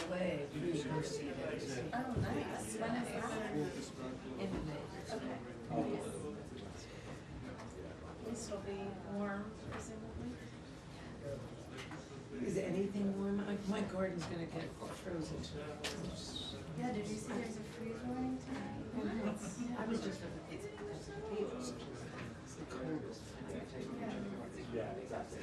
away, cruise proceedings. Oh, nice. When is that? In May. Okay. At least it'll be warm, presumably. Is anything warm? My garden's gonna get frozen. Yeah, did you see there's a freeze warning tonight? I was just at the It's the coldest. Yeah, exactly.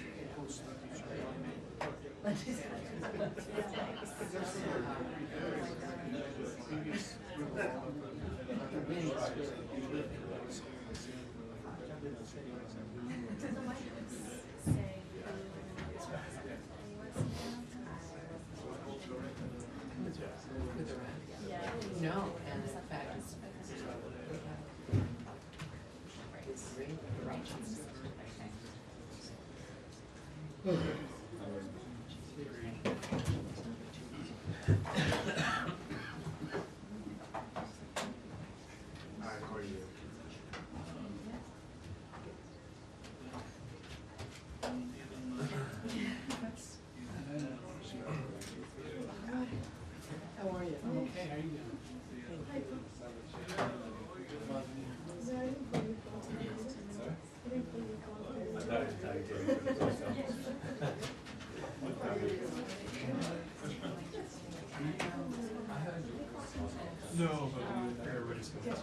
No, and in fact, it's How are you? I'm okay. How are you doing? No, but everybody's going to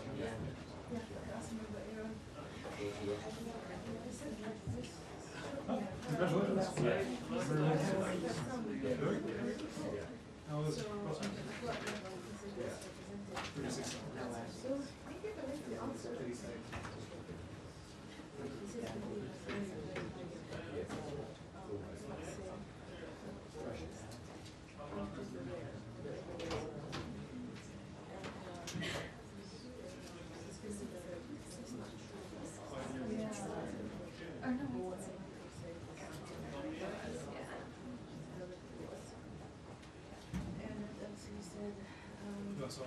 How was it? Pretty successful. That's all.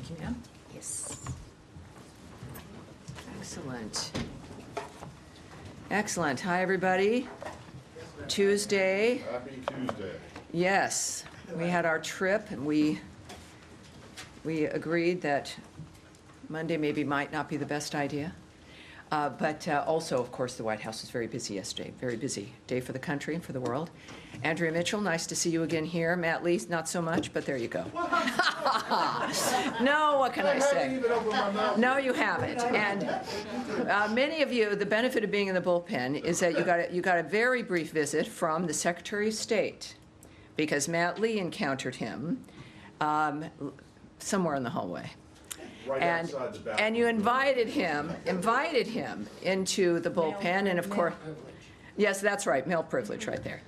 Thank you, ma'am. Yes. Excellent. Excellent. Hi, everybody. Tuesday. Happy Tuesday. Yes, we had our trip, and we agreed that Monday maybe might not be the best idea. But also, of course, the White House was very busy yesterday. Very busy day for the country and for the world. Andrea Mitchell, nice to see you again here. Matt Lee, not so much, but there you go. No, what can I say? No, you haven't. And many of you, the benefit of being in the bullpen is that you got a very brief visit from the Secretary of State, because Matt Lee encountered him somewhere in the hallway. Right outside the bathroom. And you invited him into the bullpen, and of course, yes, that's right, male privilege right there.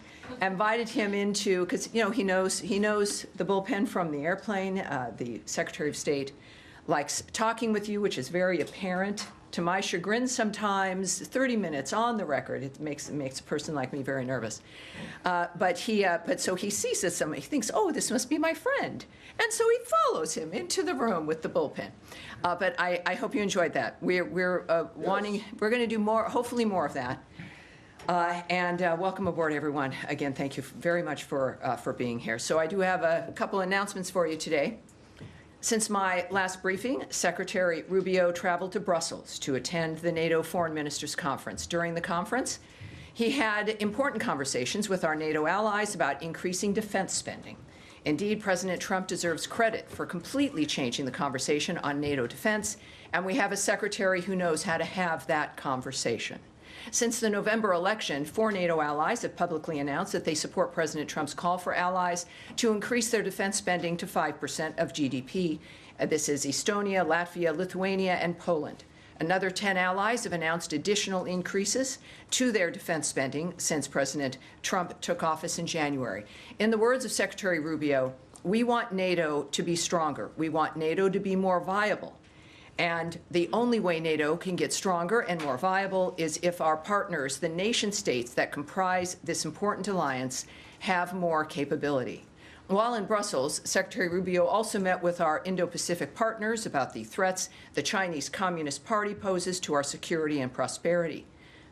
Invited him into, because he knows the bullpen from the airplane. The Secretary of State likes talking with you, which is very apparent. To my chagrin, sometimes 30 minutes on the record, it makes a person like me very nervous. But so he sees this, he thinks, oh, this must be my friend, and so he follows him into the room with the bullpen. But I hope you enjoyed that. We're going to do more, hopefully more of that. And welcome aboard, everyone. Again, thank you very much for being here. So I do have a couple announcements for you today. Since my last briefing, Secretary Rubio traveled to Brussels to attend the NATO Foreign Ministers Conference. During the conference, he had important conversations with our NATO allies about increasing defense spending. Indeed, President Trump deserves credit for completely changing the conversation on NATO defense, and we have a secretary who knows how to have that conversation. Since the November election, 4 NATO allies have publicly announced that they support President Trump's call for allies to increase their defense spending to 5% of GDP. This is Estonia, Latvia, Lithuania, and Poland. Another 10 allies have announced additional increases to their defense spending since President Trump took office in January. In the words of Secretary Rubio, we want NATO to be stronger. We want NATO to be more viable. And the only way NATO can get stronger and more viable is if our partners, the nation states that comprise this important alliance, have more capability. While in Brussels, Secretary Rubio also met with our Indo-Pacific partners about the threats the Chinese Communist Party poses to our security and prosperity.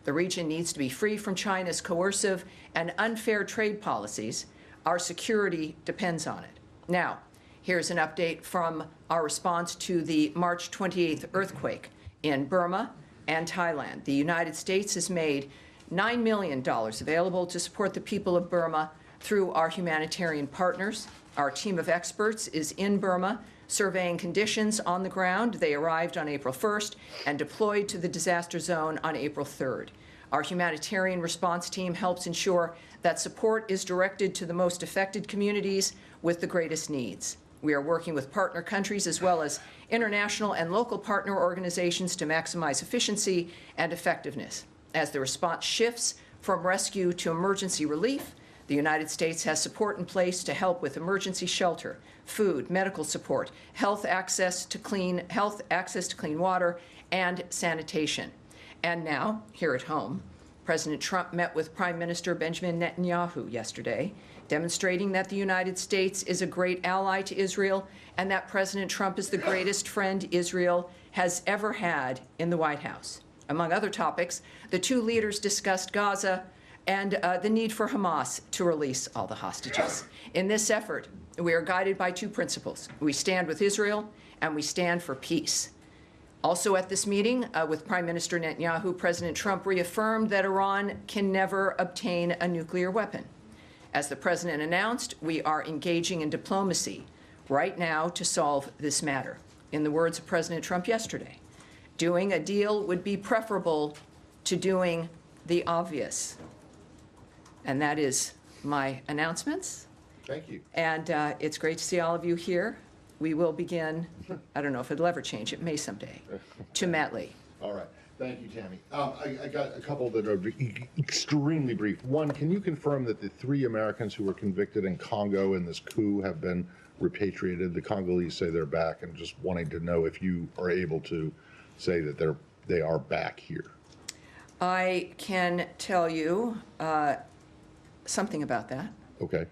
The region needs to be free from China's coercive and unfair trade policies. Our security depends on it. Now, here's an update from our response to the March 28th earthquake in Burma and Thailand. The United States has made $9 million available to support the people of Burma through our humanitarian partners. Our team of experts is in Burma, surveying conditions on the ground. They arrived on April 1st and deployed to the disaster zone on April 3rd. Our humanitarian response team helps ensure that support is directed to the most affected communities with the greatest needs. We are working with partner countries as well as international and local partner organizations to maximize efficiency and effectiveness. As the response shifts from rescue to emergency relief, the United States has support in place to help with emergency shelter, food, medical support, health access to clean water, and sanitation. And now, here at home, President Trump met with Prime Minister Benjamin Netanyahu yesterday, demonstrating that the United States is a great ally to Israel and that President Trump is the greatest friend Israel has ever had in the White House. Among other topics, the two leaders discussed Gaza and the need for Hamas to release all the hostages. In this effort, we are guided by two principles. We stand with Israel and we stand for peace. Also at this meeting with Prime Minister Netanyahu, President Trump reaffirmed that Iran can never obtain a nuclear weapon. As the president announced, we are engaging in diplomacy right now to solve this matter. In the words of President Trump yesterday, doing a deal would be preferable to doing the obvious. And that is my announcements. Thank you. And it's great to see all of you here. We will begin, I don't know if it'll ever change, it may someday, to Matt Lee. All right. Thank you, Tammy. I got a couple that are extremely brief. One, can you confirm that the 3 Americans who were convicted in Congo in this coup have been repatriated? The Congolese say they're back, and just wanting to know if you are able to say that they are back here. I can tell you something about that. Okay.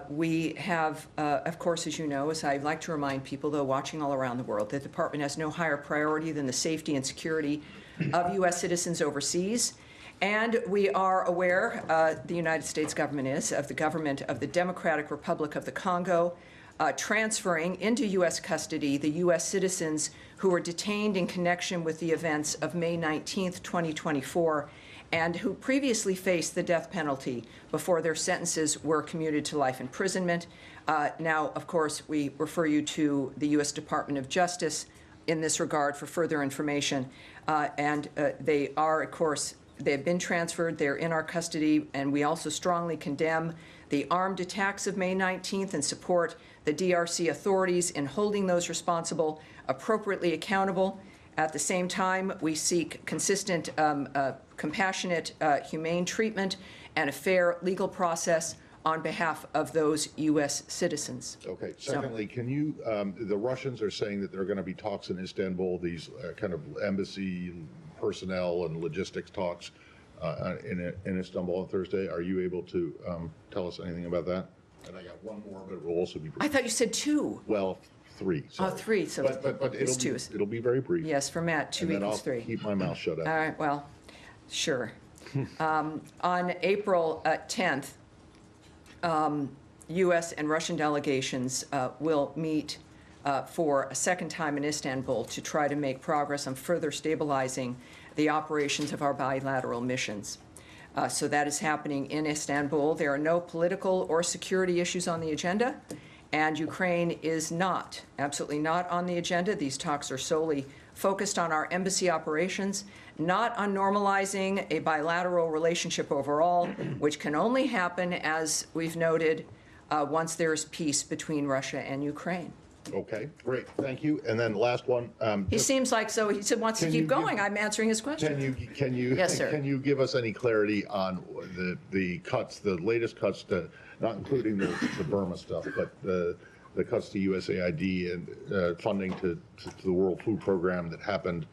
We have, of course, as you know, as I like to remind people, though, watching all around the world, the Department has no higher priority than the safety and security of U.S. citizens overseas. And we are aware, the United States government is, of the government of the Democratic Republic of the Congo transferring into U.S. custody the U.S. citizens who were detained in connection with the events of May 19th, 2024, and who previously faced the death penalty before their sentences were commuted to life imprisonment. Now, of course, we refer you to the U.S. Department of Justice in this regard for further information. They are, of course, they have been transferred. They're in our custody, and we also strongly condemn the armed attacks of May 19th and support the DRC authorities in holding those responsible appropriately accountable. At the same time, we seek consistent, compassionate, humane treatment and a fair legal process on behalf of those U.S. citizens. Okay. Secondly, can you, the Russians are saying that there are going to be talks in Istanbul, these kind of embassy personnel and logistics talks in Istanbul on Thursday. Are you able to tell us anything about that? And I got one more, but it will also be brief. I thought you said two. Well, three. Sorry. Oh, three. So but it's two. It'll be very brief. Yes, for Matt, 2 equals 3. I'll keep my mouth shut up. All right, well, sure. On April 10th, U.S. and Russian delegations will meet for a second time in Istanbul to try to make progress on further stabilizing the operations of our bilateral missions. So that is happening in Istanbul. There are no political or security issues on the agenda, and Ukraine is not, absolutely not on the agenda. These talks are solely focused on our embassy operations, not on normalizing a bilateral relationship overall, which can only happen, as we've noted, once there is peace between Russia and Ukraine. Okay, great, thank you. And then last one. He seems like so. He said wants to keep going. I'm answering his question. Can you Yes, sir. Can you give us any clarity on the cuts, the latest cuts to, not including the Burma stuff, but the cuts to USAID and funding to the World Food Program that happened,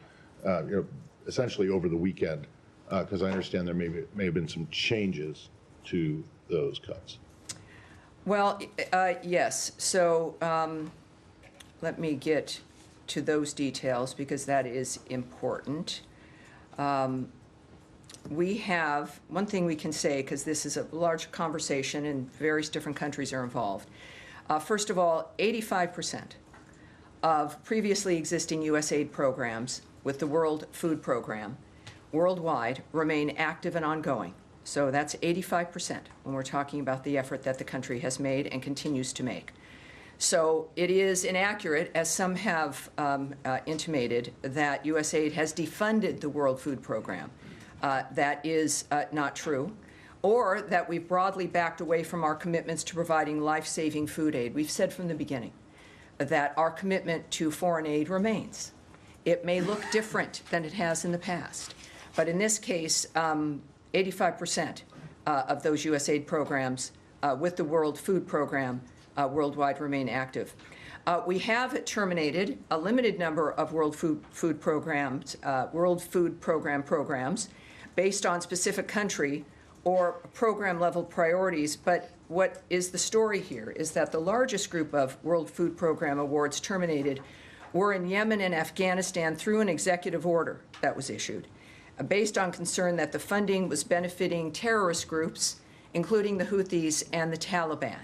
essentially over the weekend? Because I understand there may have been some changes to those cuts. Well, yes. So let me get to those details because that is important. We have, one thing we can say, because this is a large conversation and various different countries are involved. First of all, 85% of previously existing USAID programs with the World Food Program worldwide remain active and ongoing. So that's 85% when we're talking about the effort that the country has made and continues to make. So it is inaccurate, as some have intimated, that USAID has defunded the World Food Program. That is not true. Or that we've broadly backed away from our commitments to providing life-saving food aid. We've said from the beginning that our commitment to foreign aid remains. It may look different than it has in the past, but in this case, 85% of those USAID programs with the World Food Program worldwide remain active. We have terminated a limited number of World Food Program programs based on specific country or program-level priorities, but what is the story here is that the largest group of World Food Program awards terminated were in Yemen and Afghanistan through an executive order that was issued, based on concern that the funding was benefiting terrorist groups, including the Houthis and the Taliban.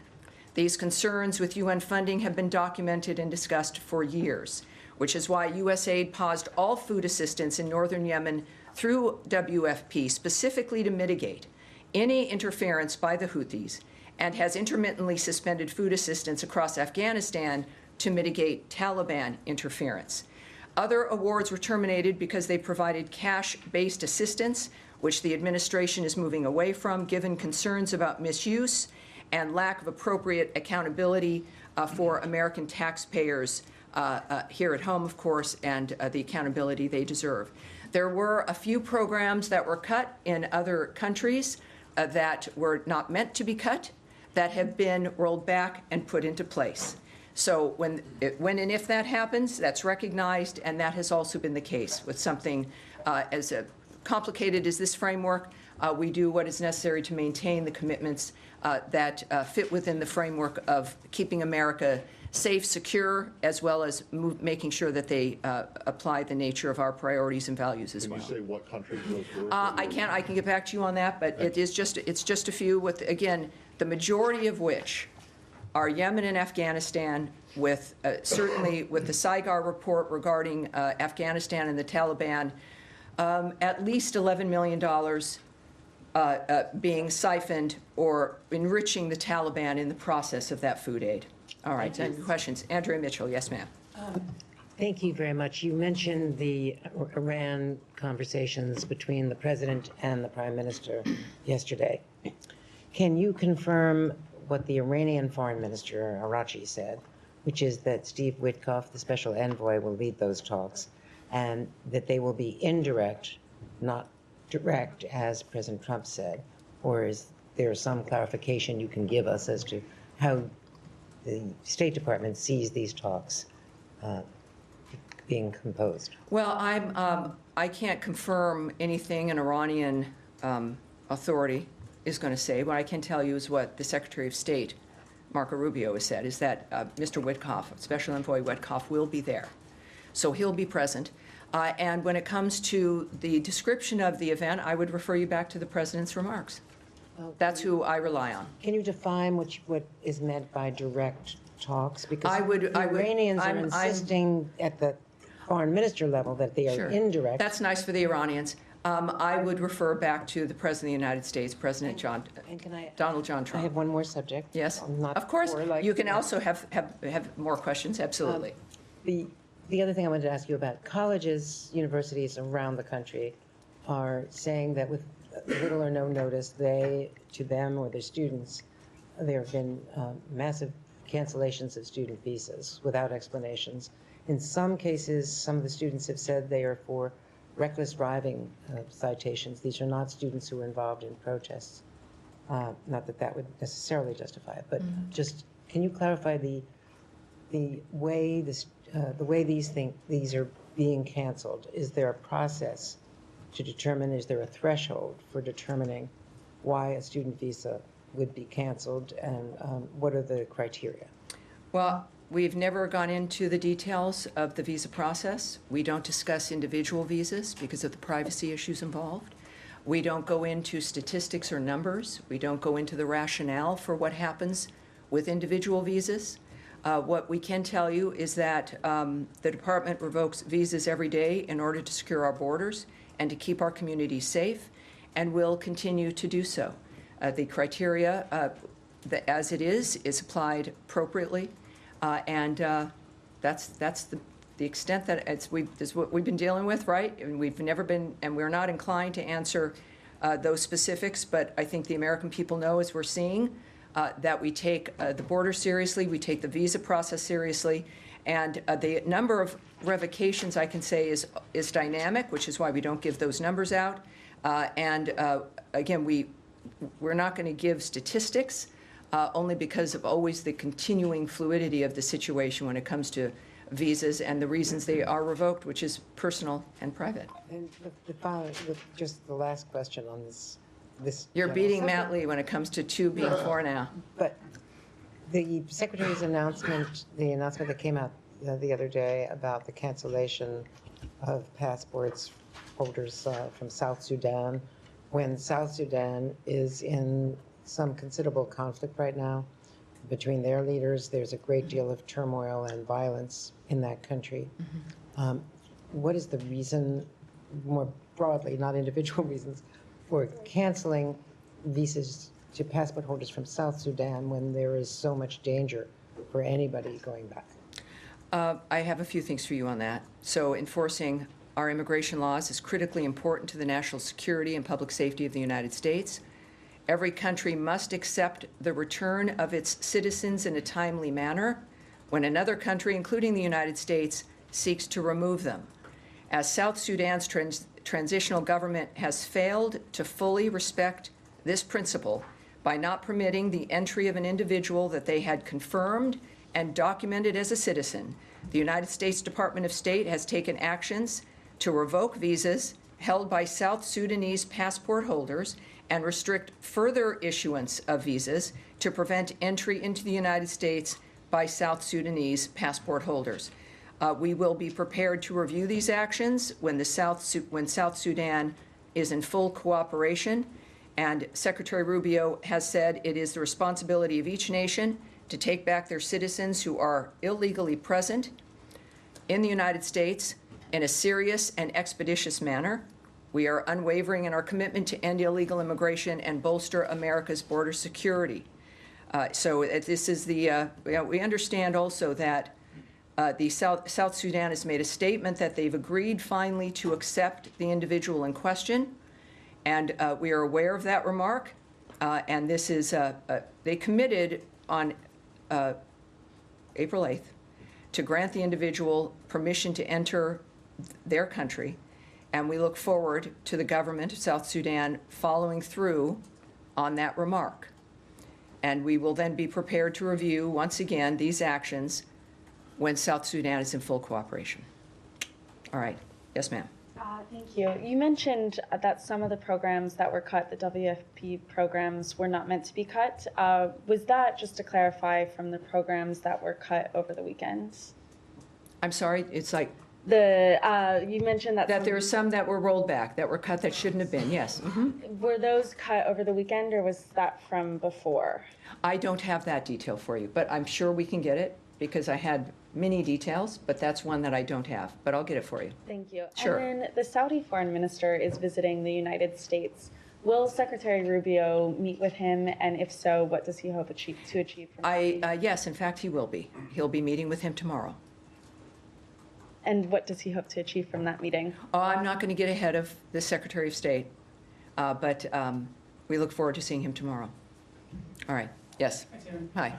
These concerns with UN funding have been documented and discussed for years, which is why USAID paused all food assistance in northern Yemen through WFP specifically to mitigate any interference by the Houthis, and has intermittently suspended food assistance across Afghanistan to mitigate Taliban interference. Other awards were terminated because they provided cash-based assistance, which the administration is moving away from, given concerns about misuse and lack of appropriate accountability for American taxpayers here at home, of course, and the accountability they deserve. There were a few programs that were cut in other countries that were not meant to be cut, that have been rolled back and put into place. So when and if that happens, that's recognized, and that has also been the case with something as complicated as this framework. We do what is necessary to maintain the commitments that fit within the framework of keeping America safe, secure, as well as making sure that they apply the nature of our priorities and values as well. Can you say what countries those were? I can get back to you on that, but it's just a few, with, again, the majority of which are Yemen and Afghanistan, with certainly with the Saigar report regarding Afghanistan and the Taliban, at least $11 million being siphoned or enriching the Taliban in the process of that food aid. All right, any questions? Andrea Mitchell, yes, ma'am. Thank you very much. You mentioned the Iran conversations between the president and the prime minister yesterday. Can you confirm what the Iranian foreign minister, Arachi, said, which is that Steve Witkoff, the special envoy, will lead those talks, and that they will be indirect, not direct, as President Trump said? Or is there some clarification you can give us as to how the State Department sees these talks being composed? Well, I can't confirm anything an Iranian authority is going to say. What I can tell you is what the Secretary of State, Marco Rubio, has said, is that Mr. Witkoff, Special Envoy Witkoff, will be there. So he'll be present. And when it comes to the description of the event, I would refer you back to the President's remarks. That's who I rely on. Can you define what is meant by direct talks? Because the Iranians are insisting at the foreign minister level that they are Sure. indirect. That's nice for the Iranians. I would refer back to the President of the United States, President Donald John Trump. I have one more subject. Yes, Not of course. more like- You can also have more questions, absolutely. The other thing I wanted to ask you about, colleges, universities around the country are saying that with little or no notice, to them or their students, there have been massive cancellations of student visas without explanations. In some cases, some of the students have said they are for reckless driving citations. These are not students who are involved in protests. Not that that would necessarily justify it, but just, can you clarify the way these are being canceled? Is there a process to determine, is there a threshold for determining why a student visa would be canceled, and what are the criteria? Well, we've never gone into the details of the visa process. We don't discuss individual visas because of the privacy issues involved. We don't go into statistics or numbers. We don't go into the rationale for what happens with individual visas. What we can tell you is that the department revokes visas every day in order to secure our borders and to keep our communities safe, and will continue to do so. The criteria, as it is applied appropriately, and that's the extent that this is what we've been dealing with, right? And we've never been, and we're not inclined to answer those specifics, but I think the American people know, as we're seeing, that we take the border seriously, we take the visa process seriously, and the number of revocations, I can say, is dynamic, which is why we don't give those numbers out. Again, we're not going to give statistics, only because of always the continuing fluidity of the situation when it comes to visas and the reasons they are revoked, which is personal and private. And just the last question on this. You're general beating subject. Matt Lee when it comes to 2 being 4 now. But the Secretary's announcement, the announcement that came out the other day about the cancellation of passports holders from South Sudan, when South Sudan is in some considerable conflict right now between their leaders. There's a great deal of turmoil and violence in that country. What is the reason, more broadly, not individual reasons, for canceling visas to passport holders from South Sudan when there is so much danger for anybody going back? I have a few things for you on that. So enforcing our immigration laws is critically important to the national security and public safety of the United States. Every country must accept the return of its citizens in a timely manner when another country, including the United States, seeks to remove them. As South Sudan's transitional government has failed to fully respect this principle by not permitting the entry of an individual that they had confirmed and documented as a citizen, the United States Department of State has taken actions to revoke visas held by South Sudanese passport holders and restrict further issuance of visas to prevent entry into the United States by South Sudanese passport holders. We will be prepared to review these actions when South Sudan is in full cooperation, and Secretary Rubio has said it is the responsibility of each nation to take back their citizens who are illegally present in the United States in a serious and expeditious manner. We are unwavering in our commitment to end illegal immigration and bolster America's border security. This is we understand also that South Sudan has made a statement that they've agreed finally to accept the individual in question, and we are aware of that remark. And this is, they committed on April 8th to grant the individual permission to enter their country, and we look forward to the government of South Sudan following through on that remark. And we will then be prepared to review, once again, these actions when South Sudan is in full cooperation. All right. Yes, ma'am. Thank you. You mentioned that some of the programs that were cut, the WFP programs, were not meant to be cut. Was that, just to clarify, from the programs that were cut over the weekend? I'm sorry, it's like you mentioned that there are some that were rolled back, that were cut that shouldn't have been, yes. Were those cut over the weekend, or was that from before? I don't have that detail for you, but I'm sure we can get it because I had many details, but that's one that I don't have, but I'll get it for you. Thank you. Sure. And then the Saudi foreign minister is visiting the United States. Will Secretary Rubio meet with him, and if so, what does he hope to achieve from that? Yes, in fact, he will be. He'll be meeting with him tomorrow. And what does he hope to achieve from that meeting? Oh, I'm not going to get ahead of the Secretary of State, but we look forward to seeing him tomorrow. All right. Yes. Hi.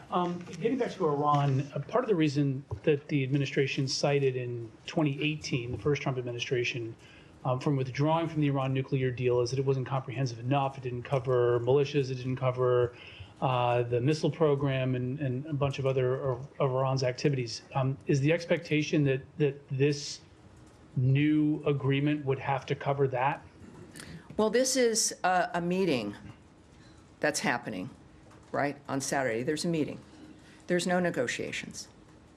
Getting back to Iran, part of the reason that the administration cited in 2018, the first Trump administration, from withdrawing from the Iran nuclear deal is that it wasn't comprehensive enough. It didn't cover militias. It didn't cover the missile program and a bunch of other of Iran's activities. Is the expectation that this new agreement would have to cover that? Well, this is a meeting that's happening, right, on Saturday. There's a meeting. There's no negotiations,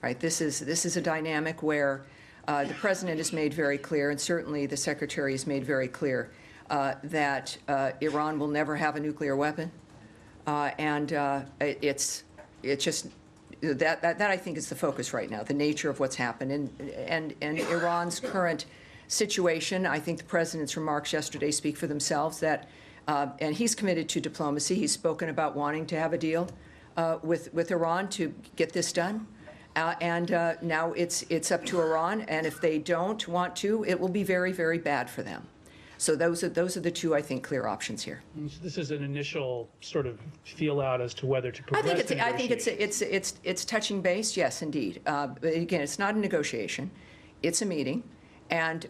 right? This is a dynamic where the president has made very clear, and certainly the secretary has made very clear, that Iran will never have a nuclear weapon. It's just that I think is the focus right now, the nature of what's happened and Iran's current situation. I think the president's remarks yesterday speak for themselves. That and he's committed to diplomacy. He's spoken about wanting to have a deal with Iran to get this done. Now it's up to Iran, and if they don't want to, it will be very, very bad for them. So those are the two, I think, clear options here. So this is an initial sort of feel out as to whether to progress. I think it's touching base. Yes, indeed. But again, it's not a negotiation; it's a meeting, and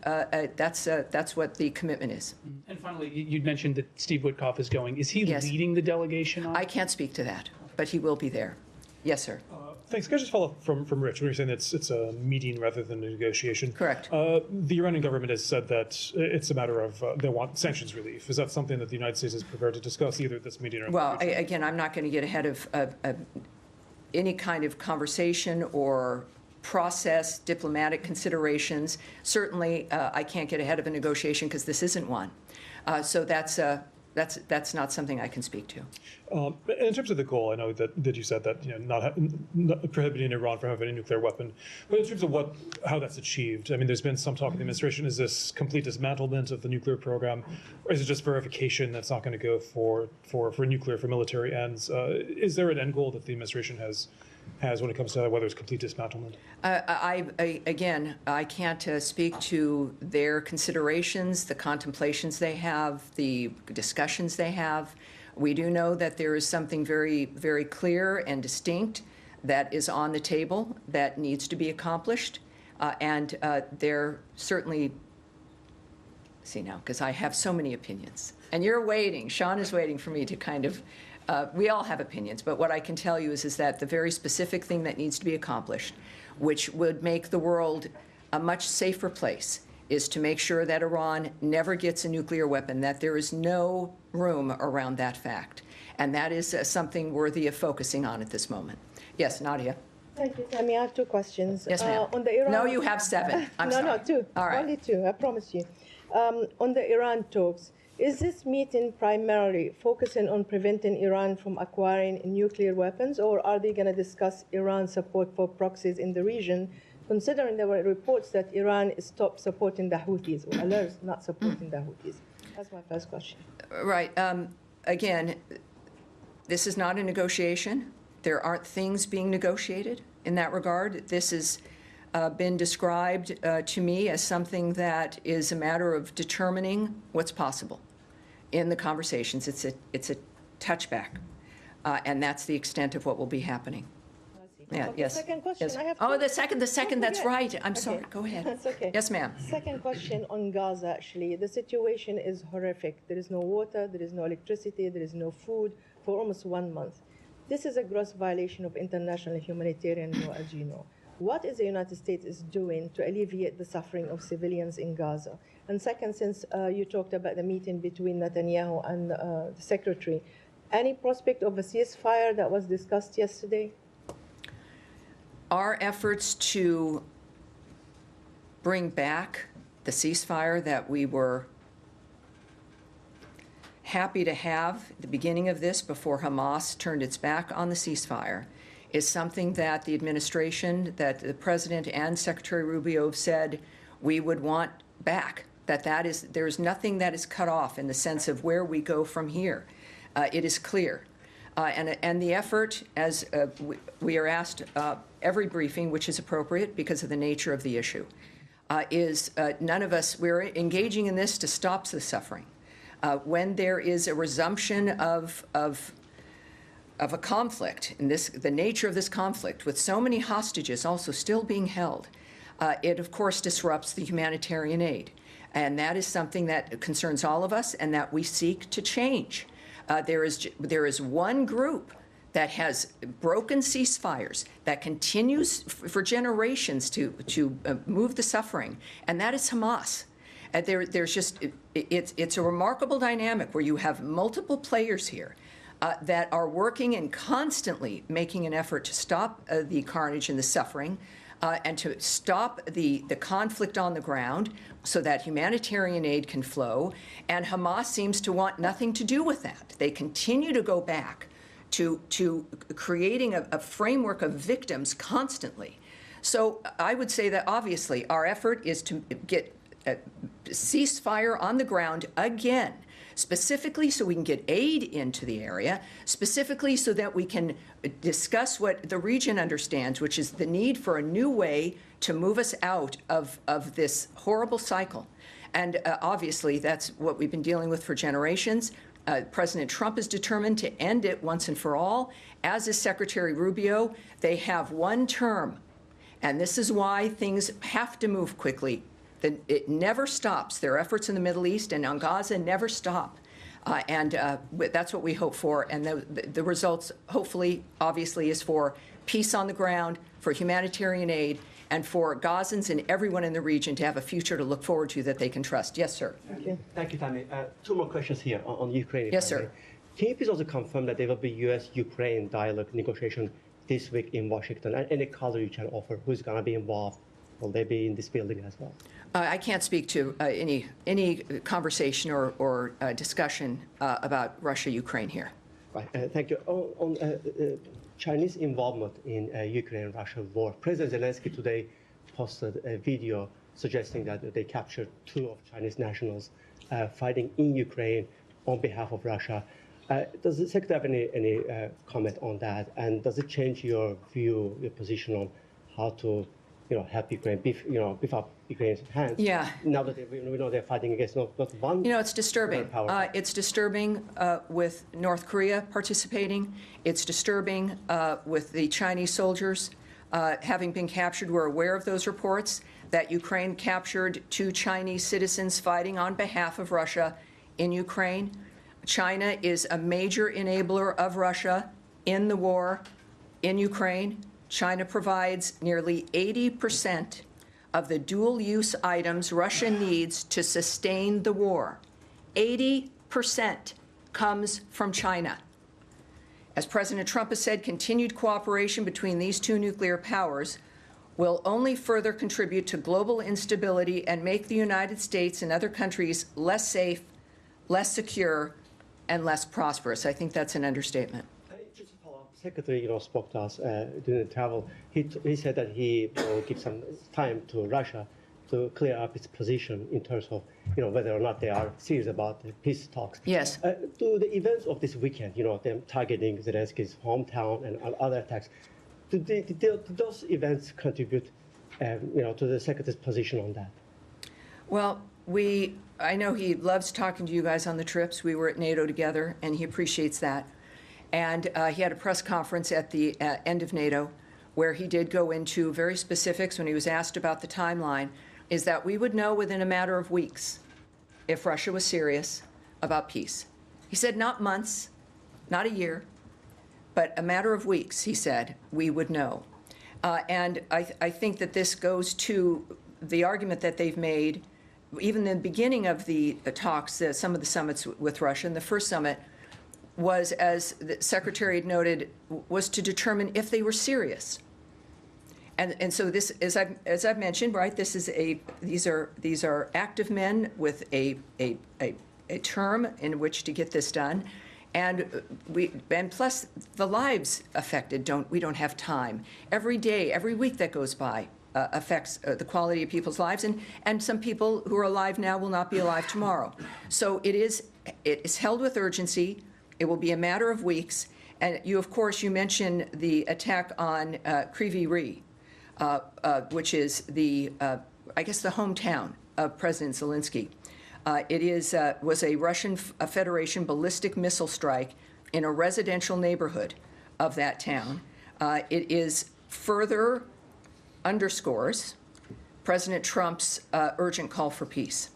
that's what the commitment is. And finally, you'd mentioned that Steve Witkoff is going. Is he leading the delegation? I can't speak to that, but he will be there. Yes, sir. Thanks. Can I just follow up from Rich when you're saying it's a meeting rather than a negotiation? Correct. The Iranian government has said that it's a matter of they want sanctions relief. Is that something that the United States is prepared to discuss either at this meeting or? Well, again, I'm not going to get ahead of any kind of conversation or process, diplomatic considerations. Certainly, I can't get ahead of a negotiation because this isn't one. So that's not something I can speak to. In terms of the goal, I know that you said that not prohibiting Iran from having a nuclear weapon, but in terms of how that's achieved, I mean, there's been some talk in the administration. Is this complete dismantlement of the nuclear program, or is it just verification that's not going to go for nuclear for military ends? Is there an end goal that the administration has when it comes to whether it's complete dismantlement? I can't speak to their considerations, the contemplations they have, the discussions they have. We do know that there is something very, very clear and distinct that is on the table that needs to be accomplished. And they're certainly, see now, because I have so many opinions. And you're waiting, Sean is waiting for me to kind of, we all have opinions, but what I can tell you is that the very specific thing that needs to be accomplished, which would make the world a much safer place is to make sure that Iran never gets a nuclear weapon, that there is no room around that fact. And that is something worthy of focusing on at this moment. Yes, Nadia? Thank you, Tammy. I have two questions. Yes, ma'am. On the Iran... No, you have 7. I'm no, sorry. no, 2. All right. Only 2, I promise you. On the Iran talks, is this meeting primarily focusing on preventing Iran from acquiring nuclear weapons, or are they going to discuss Iran's support for proxies in the region, considering there were reports that Iran stopped supporting the Houthis, or alerts not supporting the Houthis? That's my first question. Right. Again, this is not a negotiation. There aren't things being negotiated in that regard. This has been described to me as something that is a matter of determining what's possible in the conversations. It's a touchback, and that's the extent of what will be happening. Yeah, Okay, yes. second question. Yes. I have Oh, two. the second, that's forget. right. I'm Okay. sorry. Go ahead. That's okay. Yes, ma'am. Second question on Gaza, actually. The situation is horrific. There is no water, there is no electricity, there is no food for almost 1 month. This is a gross violation of international humanitarian law, as you know. What is the United States is doing to alleviate the suffering of civilians in Gaza? And second, since you talked about the meeting between Netanyahu and the secretary, any prospect of a ceasefire that was discussed yesterday? Our efforts to bring back the ceasefire that we were happy to have at the beginning of this, before Hamas turned its back on the ceasefire, is something that the administration, that the President and Secretary Rubio have said we would want back. There's nothing that is cut off in the sense of where we go from here. It is clear. And the effort, as we are asked every briefing, which is appropriate because of the nature of the issue, is none of us, we're engaging in this to stop the suffering. When there is a resumption of a conflict, and the nature of this conflict, with so many hostages also still being held, it of course disrupts the humanitarian aid. And that is something that concerns all of us and that we seek to change. There is one group that has broken ceasefires, that continues for generations to move the suffering, and that is Hamas. It's a remarkable dynamic where you have multiple players here that are working and constantly making an effort to stop the carnage and the suffering, and to stop the conflict on the ground so that humanitarian aid can flow. And Hamas seems to want nothing to do with that. They continue to go back to creating a framework of victims constantly. So I would say that obviously our effort is to get a ceasefire on the ground again, specifically so we can get aid into the area, specifically so that we can discuss what the region understands, which is the need for a new way to move us out of this horrible cycle. And obviously, that's what we've been dealing with for generations. President Trump is determined to end it once and for all, as is Secretary Rubio. They have one term, and this is why things have to move quickly. It never stops. Their efforts in the Middle East and on Gaza never stop. And that's what we hope for. And the results, hopefully, obviously, is for peace on the ground, for humanitarian aid, and for Gazans and everyone in the region to have a future to look forward to that they can trust. Yes, sir. Thank you. Thank you, Tammy. 2 more questions here on Ukraine. Yes, sir. Can you please also confirm that there will be U.S.-Ukraine dialogue negotiation this week in Washington? And any color you can offer, who's going to be involved? Will they be in this building as well? I can't speak to any conversation or discussion about Russia-Ukraine here. Right. Thank you. On Chinese involvement in Ukraine-Russia war, President Zelensky today posted a video suggesting that they captured 2 of Chinese nationals fighting in Ukraine on behalf of Russia. Does the Secretary have any comment on that? And does it change your view, your position on how to help Ukraine, beef up Ukraine's hands? Yeah. Now that we know they're fighting against not one. It's disturbing. Power. It's disturbing with North Korea participating. It's disturbing with the Chinese soldiers having been captured. We're aware of those reports that Ukraine captured 2 Chinese citizens fighting on behalf of Russia in Ukraine. China is a major enabler of Russia in the war in Ukraine. China provides nearly 80% of the dual-use items Russia needs to sustain the war. 80% comes from China. As President Trump has said, continued cooperation between these two nuclear powers will only further contribute to global instability and make the United States and other countries less safe, less secure, and less prosperous. I think that's an understatement. Just to follow up, Secretary, spoke to us during the travel. He said that he will give some time to Russia to clear up its position in terms of, whether or not they are serious about the peace talks. Yes. To the events of this weekend, them targeting Zelensky's hometown and other attacks, did those events contribute, to the Secretary's position on that? Well, I know he loves talking to you guys on the trips. We were at NATO together, and he appreciates that. And he had a press conference at the end of NATO where he did go into very specifics when he was asked about the timeline, is that we would know within a matter of weeks if Russia was serious about peace. He said not months, not a year, but a matter of weeks, he said, we would know. And I think that this goes to the argument that they've made, even in the beginning of the talks, some of the summits with Russia, and the first summit was, as the Secretary had noted, was to determine if they were serious. And so this, as I've mentioned, right, these are active men with a term in which to get this done, and plus the lives affected. We don't have time. Every day, every week that goes by affects the quality of people's lives, and some people who are alive now will not be alive tomorrow. So it is held with urgency. It will be a matter of weeks. And you, of course, you mentioned the attack on Kryvyi Rih. Which is I guess the hometown of President Zelensky. It was a Russian Federation ballistic missile strike in a residential neighborhood of that town. It is further underscores President Trump's urgent call for peace.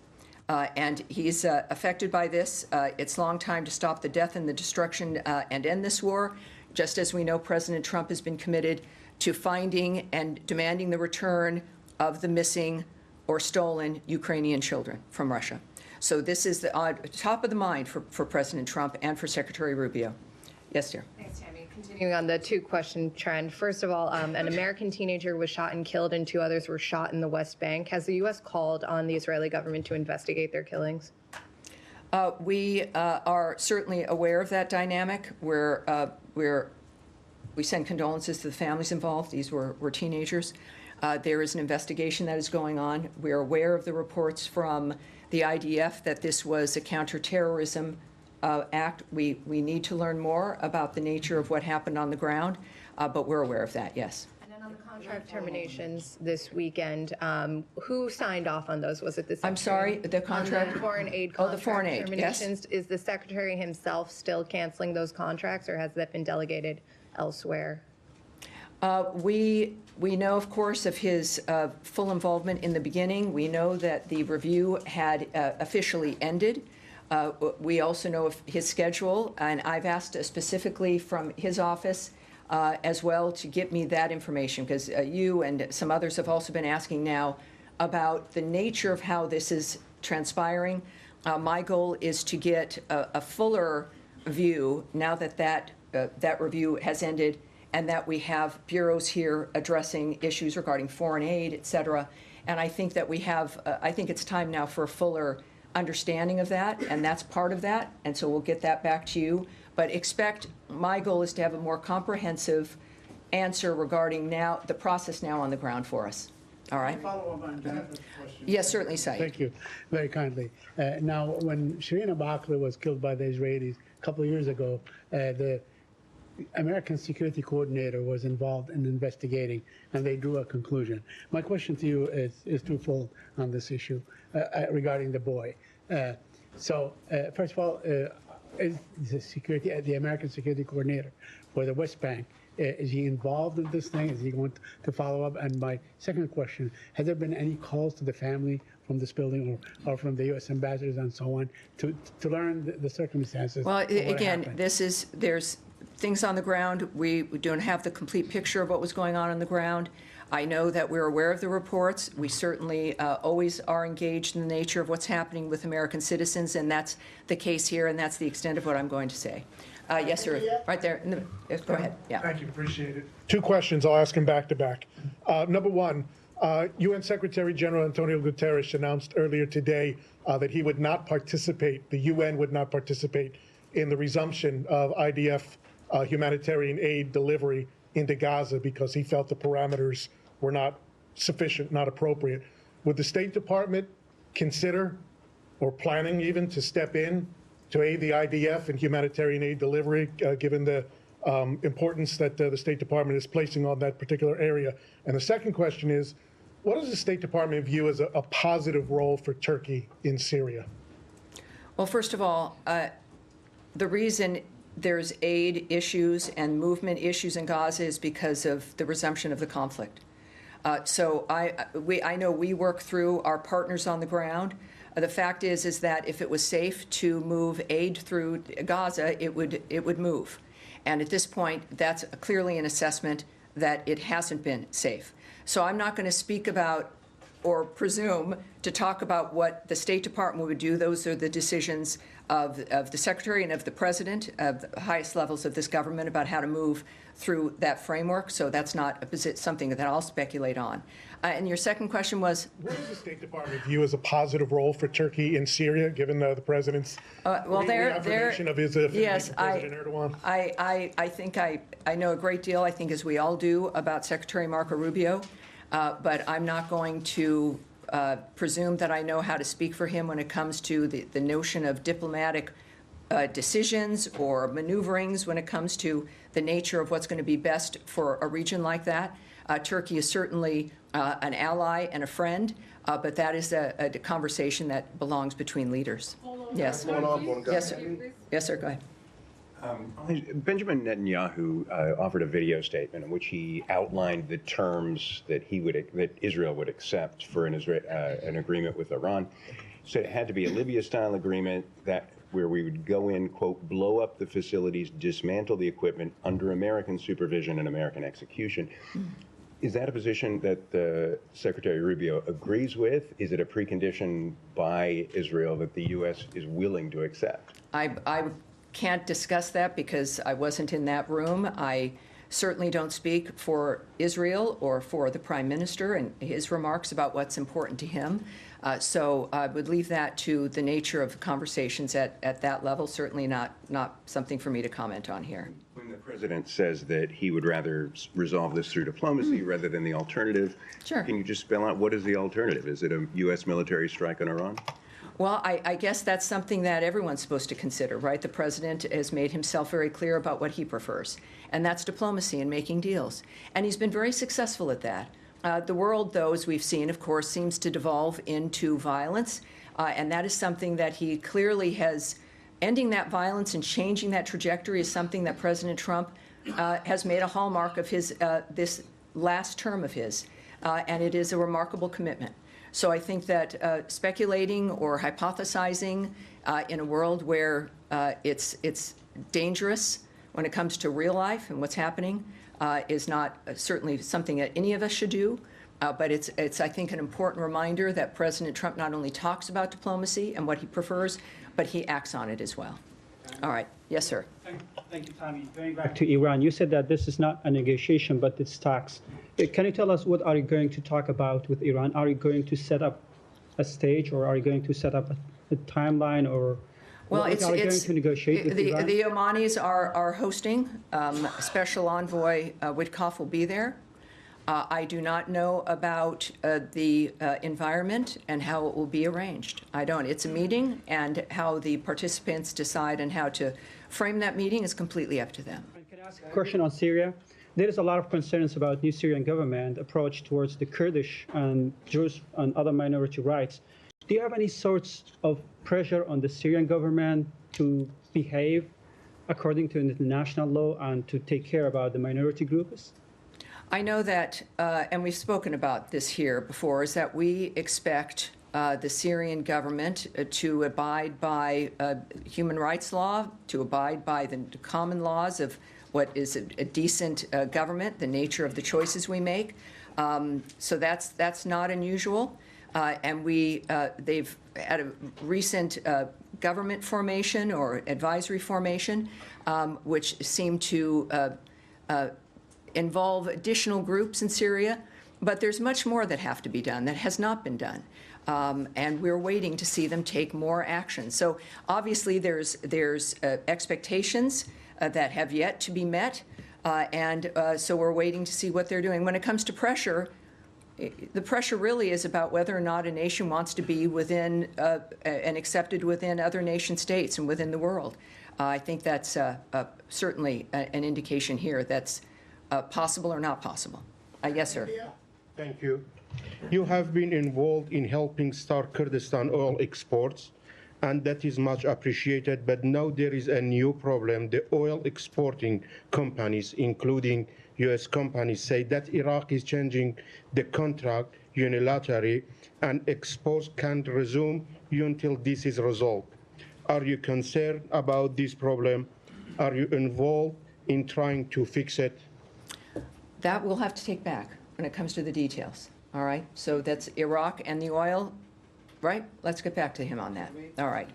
And he's affected by this. It's long time to stop the death and the destruction and end this war, just as we know President Trump has been committed to finding and demanding the return of the missing or stolen Ukrainian children from Russia. So this is the top of the mind for President Trump and for Secretary Rubio. Yes, dear. Thanks, Tammy. Continuing on the two-question trend. First of all, an American teenager was shot and killed, and 2 others were shot in the West Bank. Has the U.S. called on the Israeli government to investigate their killings? We are certainly aware of that dynamic. We send condolences to the families involved. These were teenagers. There is an investigation that is going on. We are aware of the reports from the IDF that this was a counterterrorism act. We need to learn more about the nature of what happened on the ground, but we're aware of that, yes. And then on the contract terminations this weekend, who signed off on those? Was it the Secretary? I'm sorry, the contract? On the foreign aid contract. Oh, the foreign aid, terminations. yes. Is the Secretary himself still canceling those contracts, or has that been delegated elsewhere? We know, of course, of his full involvement in the beginning. We know that the review had officially ended. We also know of his schedule, and I've asked specifically from his office as well to get me that information, because you and some others have also been asking now about the nature of how this is transpiring. My goal is to get a fuller view now that review has ended, and that we have bureaus here addressing issues regarding foreign aid, et cetera. And I think that we have, I think it's time now for a fuller understanding of that, and that's part of that. And so we'll get that back to you. But my goal is to have a more comprehensive answer regarding now, the process now on the ground for us. All right? Follow up on Jennifer's question. Yes, certainly, Saeed. Thank you very kindly. Now, when Shireen Abu Akleh was killed by the Israelis a couple of years ago, the American security coordinator was involved in investigating, and they drew a conclusion. My question to you is twofold on this issue regarding the boy. First of all, is the American security coordinator for the West Bank, is he involved in this thing? Is he going to follow up? And my second question, has there been any calls to the family from this building or from the U.S. ambassadors and so on to learn the circumstances? Well, again, happened? there's things on the ground. We don't have the complete picture of what was going on the ground. I know that we're aware of the reports. We certainly always are engaged in the nature of what's happening with American citizens, and that's the case here, and that's the extent of what I'm going to say. Yes, sir. Right there. Yes, go ahead. Yeah. Thank you. Appreciate it. Two questions. I'll ask them back to back. Number one, UN Secretary General Antonio Guterres announced earlier today that he would not participate, the UN would not participate in the resumption of IDF humanitarian aid delivery into Gaza because he felt the parameters were not sufficient, not appropriate. Would the State Department consider, or planning even, to step in to aid the IDF in humanitarian aid delivery, given the importance that the State Department is placing on that particular area? And the second question is, what does the State Department view as a positive role for Turkey in Syria? Well, first of all, the reason there's aid issues and movement issues in Gaza is because of the resumption of the conflict. So I know we work through our partners on the ground. The fact is that if it was safe to move aid through Gaza, it would move. And at this point, that's clearly an assessment that it hasn't been safe. So I'm not going to speak about or presume to talk about what the State Department would do. Those are the decisions of the Secretary and of the President, of the highest levels of this government, about how to move through that framework. So that's not something that I'll speculate on. And your second question was? What does the State Department view as a positive role for Turkey in Syria, given the President's reaffirmation of his yes, President Erdogan? I think I know a great deal, I think as we all do, about Secretary Marco Rubio. But I'm not going to presume that I know how to speak for him when it comes to the notion of diplomatic decisions or maneuverings when it comes to the nature of what's going to be best for a region like that. Turkey is certainly an ally and a friend, but that is a conversation that belongs between leaders. Yes. Yes, sir. Yes, sir. Go ahead. Benjamin Netanyahu offered a video statement in which he outlined the terms that that Israel would accept for an agreement with Iran. Said it had to be a Libya-style agreement where we would go in, quote, blow up the facilities, dismantle the equipment under American supervision and American execution. Is that a position that Secretary Rubio agrees with? Is it a precondition by Israel that the U.S. is willing to accept? I can't discuss that because I wasn't in that room. I certainly don't speak for Israel or for the Prime Minister and his remarks about what's important to him. So I would leave that to the nature of conversations at that level, certainly not something for me to comment on here. When the President says that he would rather resolve this through diplomacy rather than the alternative, sure. Can you just spell out what is the alternative? Is it a U.S. military strike on Iran? Well, I guess that's something that everyone's supposed to consider, right? The President has made himself very clear about what he prefers, and that's diplomacy and making deals. And he's been very successful at that. The world, though, as we've seen, of course, seems to devolve into violence, and that is something that he clearly has. Ending that violence and changing that trajectory is something that President Trump has made a hallmark of his this last term of his, and it is a remarkable commitment. So I think that speculating or hypothesizing in a world where it's dangerous when it comes to real life and what's happening is not certainly something that any of us should do. But it's, I think, an important reminder that President Trump not only talks about diplomacy and what he prefers, but he acts on it as well. All right. Yes, sir. Thank you, Tommy. Going back to Iran, you said that this is not a negotiation, but it's talks. Can you tell us what are you going to talk about with Iran? Are you going to set up a stage, or are you going to set up a timeline, or well, are you going to negotiate with Iran? The Omanis are hosting. Special envoy Witkoff will be there. I do not know about the environment and how it will be arranged. I don't. It's a meeting, and how the participants decide and how to frame that meeting is completely up to them. Can I ask a question on Syria? There is a lot of concerns about new Syrian government approach towards the Kurdish and Jews and other minority rights. Do you have any sorts of pressure on the Syrian government to behave according to international law and to take care about the minority groups? I know that, and we've spoken about this here before, is that we expect the Syrian government to abide by human rights law, to abide by the common laws of what is a decent government, the nature of the choices we make. So that's not unusual. And they've had a recent government formation or advisory formation, which seemed to involve additional groups in Syria. But there's much more that have to be done that has not been done. And we're waiting to see them take more action. So obviously there's expectations that have yet to be met. So we're waiting to see what they're doing. When it comes to pressure, the pressure really is about whether or not a nation wants to be within and accepted within other nation states and within the world. I think that's certainly an indication here that's possible or not possible. Yes, sir. Thank you. You have been involved in helping start Kurdistan oil exports, and that is much appreciated. But now there is a new problem. The oil exporting companies, including U.S. companies, say that Iraq is changing the contract unilaterally, and exports can't resume until this is resolved. Are you concerned about this problem? Are you involved in trying to fix it? That we'll have to take back when it comes to the details. All right? So that's Iraq and the oil, right? Let's get back to him on that. All right.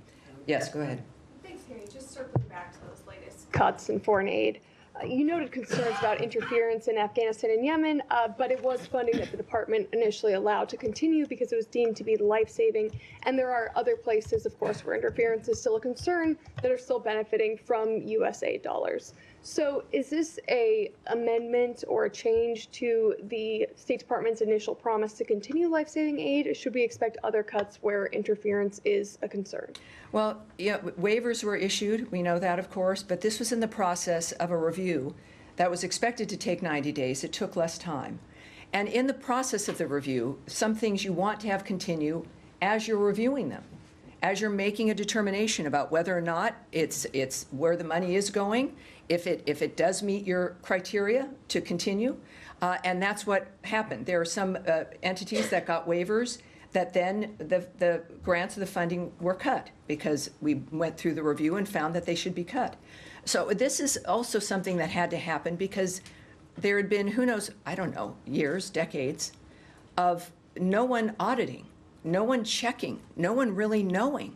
Yes, go ahead. Thanks, Harry. Just circling back to those latest cuts in foreign aid. You noted concerns about interference in Afghanistan and Yemen, but it was funding that the department initially allowed to continue because it was deemed to be life-saving. And there are other places, of course, where interference is still a concern that are still benefiting from U.S. aid dollars. So is this an amendment or a change to the State Department's initial promise to continue life-saving aid? Or should we expect other cuts where interference is a concern? Well, yeah, waivers were issued. We know that, of course, but this was in the process of a review that was expected to take 90 days. It took less time. And in the process of the review, some things you want to have continue as you're reviewing them, as you're making a determination about whether or not it's where the money is going, if it does meet your criteria to continue. And that's what happened. There are some entities that got waivers that then the grants of the funding were cut because we went through the review and found that they should be cut. So this is also something that had to happen because there had been, who knows, I don't know, years, decades of no one auditing, no one checking, no one really knowing.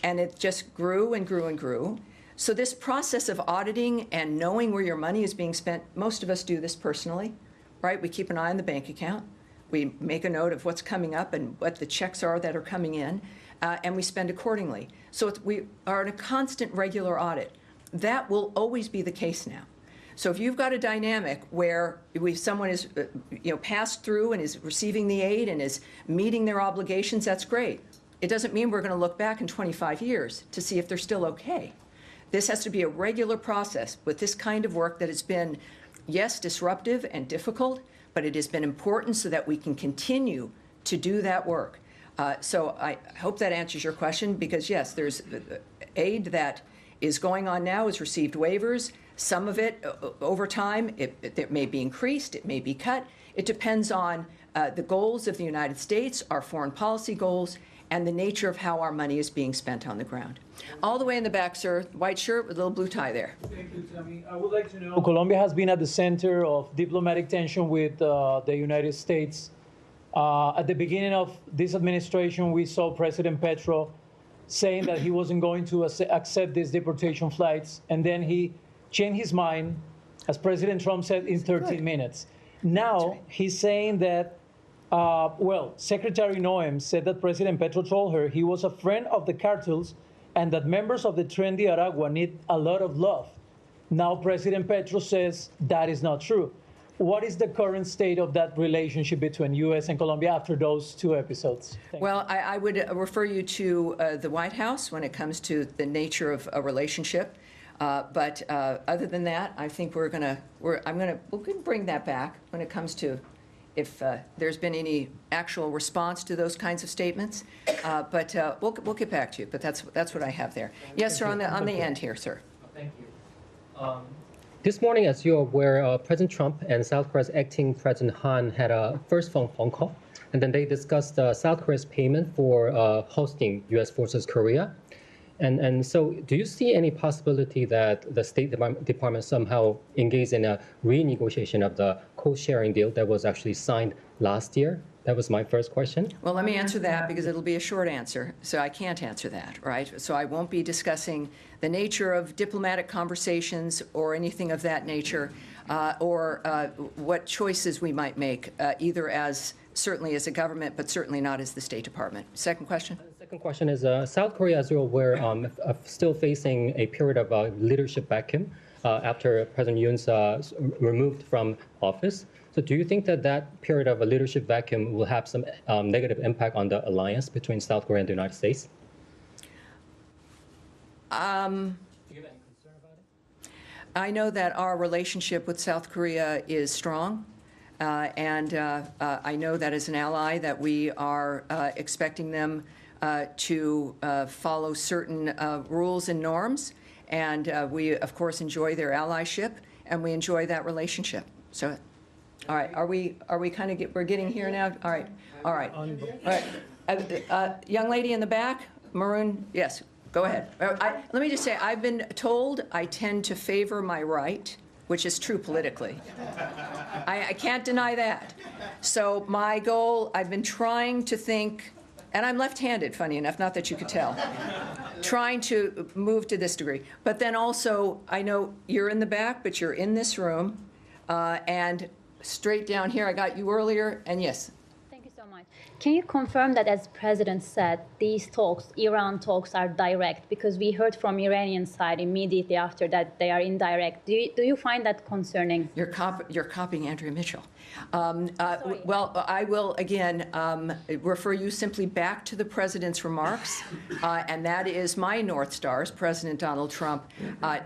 And it just grew and grew and grew. So this process of auditing and knowing where your money is being spent, most of us do this personally, right? We keep an eye on the bank account. We make a note of what's coming up and what the checks are that are coming in, and we spend accordingly. So we are in a constant regular audit. That will always be the case now. So if you've got a dynamic where someone is passed through and is receiving the aid and is meeting their obligations, that's great. It doesn't mean we're going to look back in 25 years to see if they're still okay. This has to be a regular process with this kind of work that has been, yes, disruptive and difficult, but it has been important so that we can continue to do that work. So I hope that answers your question because, yes, there's aid that is going on now, has received waivers. Some of it, over time, it may be increased, it may be cut. It depends on the goals of the United States, our foreign policy goals, and the nature of how our money is being spent on the ground. All the way in the back, sir, white shirt with a little blue tie there. Thank you, Tammy. I would like to know, Colombia has been at the center of diplomatic tension with the United States. At the beginning of this administration, we saw President Petro saying that he wasn't going to accept these deportation flights, and then he changed his mind, as President Trump said, in 13 minutes. Now he's saying that, Secretary Noem said that President Petro told her he was a friend of the cartels and that members of the trendy Aragua need a lot of love. Now President Petro says that is not true. What is the current state of that relationship between U.S. and Colombia after those two episodes? Well, I would refer you to the White House when it comes to the nature of a relationship. But other than that, I think we'll bring that back when it comes to if there's been any actual response to those kinds of statements. But we'll get back to you. But that's what I have there. Yes, sir. On the end here, sir. Thank you. This morning, as you're aware, President Trump and South Korea's acting President Han had a first phone call, and then they discussed South Korea's payment for hosting U.S. forces Korea. And so do you see any possibility that the State Department somehow engaged in a renegotiation of the co-sharing deal that was actually signed last year? That was my first question. Well, let me answer that because it'll be a short answer, so I can't answer that, right? So I won't be discussing the nature of diplomatic conversations or anything of that nature, or what choices we might make, either certainly as a government, but certainly not as the State Department. Second question? The second question is, South Korea, as you're aware, still facing a period of leadership vacuum after President Yoon's removed from office. So do you think that that period of a leadership vacuum will have some negative impact on the alliance between South Korea and the United States? I know that our relationship with South Korea is strong, and I know that as an ally that we are expecting them to follow certain rules and norms, and we, of course, enjoy their allyship, and we enjoy that relationship. So. All right, are we kind of we're getting here now? All right. Young lady in the back, maroon, yes, go ahead. Let me just say, I've been told I tend to favor my right, which is true politically. I can't deny that. So my goal, I've been trying to think, and I'm left-handed, funny enough, not that you could tell, trying to move to this degree. But then also, I know you're in the back, but you're in this room, and straight down here, I got you earlier, and yes. Thank you so much. Can you confirm that, as President said, these talks, Iran talks, are direct? Because we heard from Iranian side immediately after that they are indirect. Do you find that concerning? You're copying Andrea Mitchell. Well, I will, again, refer you simply back to the President's remarks, and that is my North Stars, President Donald Trump,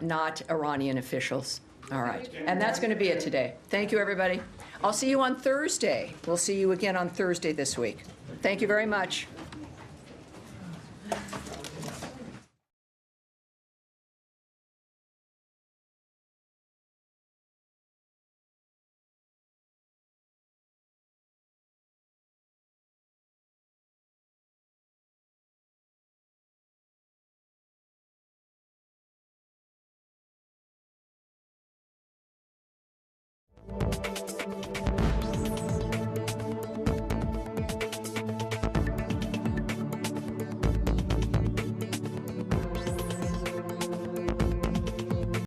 not Iranian officials. All right, and that's going to be it today. Thank you, everybody. I'll see you on Thursday. We'll see you again on Thursday this week. Thank you very much. Thank you.